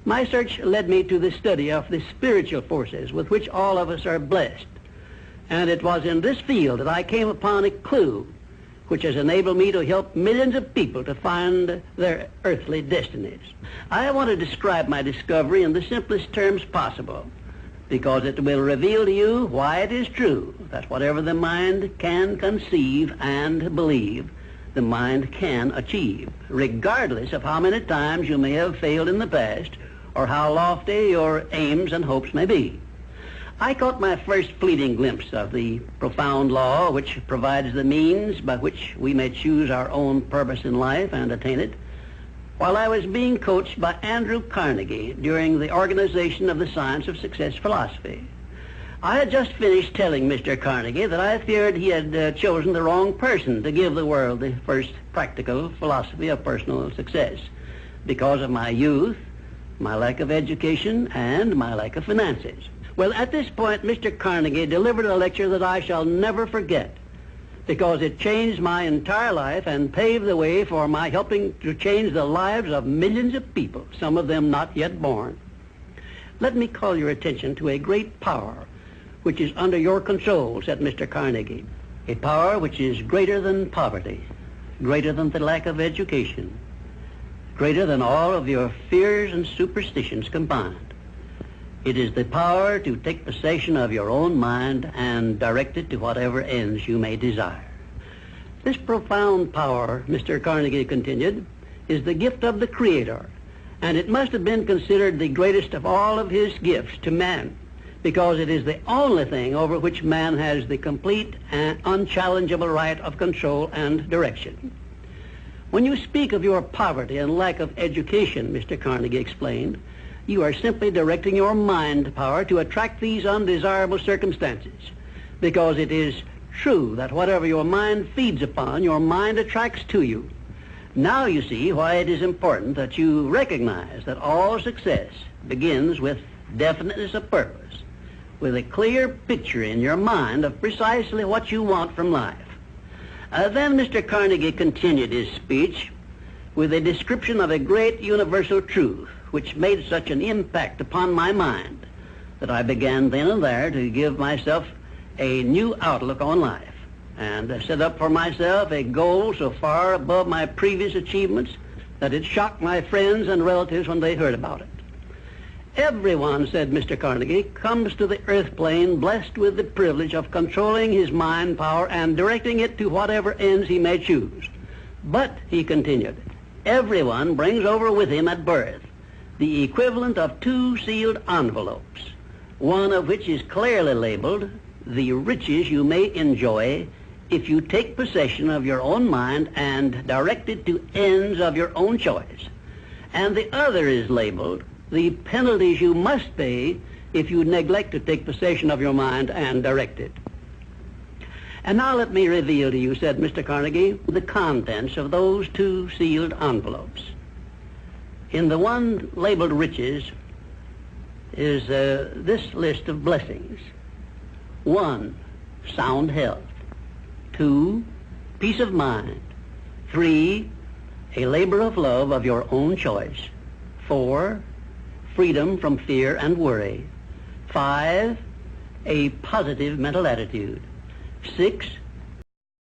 My search led me to the study of the spiritual forces with which all of us are blessed. And it was in this field that I came upon a clue which has enabled me to help millions of people to find their earthly destinies. I want to describe my discovery in the simplest terms possible, because it will reveal to you why it is true that whatever the mind can conceive and believe, the mind can achieve, regardless of how many times you may have failed in the past or how lofty your aims and hopes may be. I caught my first fleeting glimpse of the profound law which provides the means by which we may choose our own purpose in life and attain it, while I was being coached by Andrew Carnegie during the organization of the Science of Success philosophy. I had just finished telling Mr. Carnegie that I feared he had chosen the wrong person to give the world the first practical philosophy of personal success because of my youth, my lack of education, and my lack of finances. Well, at this point, Mr. Carnegie delivered a lecture that I shall never forget, because it changed my entire life and paved the way for my helping to change the lives of millions of people, some of them not yet born. Let me call your attention to a great power which is under your control, said Mr. Carnegie, a power which is greater than poverty, greater than the lack of education, greater than all of your fears and superstitions combined. It is the power to take possession of your own mind and direct it to whatever ends you may desire. This profound power, Mr. Carnegie continued, is the gift of the Creator, and it must have been considered the greatest of all of his gifts to man, because it is the only thing over which man has the complete and unchallengeable right of control and direction. When you speak of your poverty and lack of education, Mr. Carnegie explained, you are simply directing your mind power to attract these undesirable circumstances, because it is true that whatever your mind feeds upon, your mind attracts to you. Now you see why it is important that you recognize that all success begins with definiteness of purpose, with a clear picture in your mind of precisely what you want from life. Then Mr. Carnegie continued his speech with a description of a great universal truth which made such an impact upon my mind that I began then and there to give myself a new outlook on life and set up for myself a goal so far above my previous achievements that it shocked my friends and relatives when they heard about it. Everyone, said Mr. Carnegie, comes to the earth plane blessed with the privilege of controlling his mind power and directing it to whatever ends he may choose. But, he continued, everyone brings over with him at birth the equivalent of 2 sealed envelopes, one of which is clearly labeled, the riches you may enjoy if you take possession of your own mind and direct it to ends of your own choice. And the other is labeled, the penalties you must pay if you neglect to take possession of your mind and direct it. And now let me reveal to you, said Mr. Carnegie, the contents of those 2 sealed envelopes. In the one labeled riches is this list of blessings. 1, sound health. 2, peace of mind. 3, a labor of love of your own choice. 4, freedom from fear and worry. 5, a positive mental attitude. 6,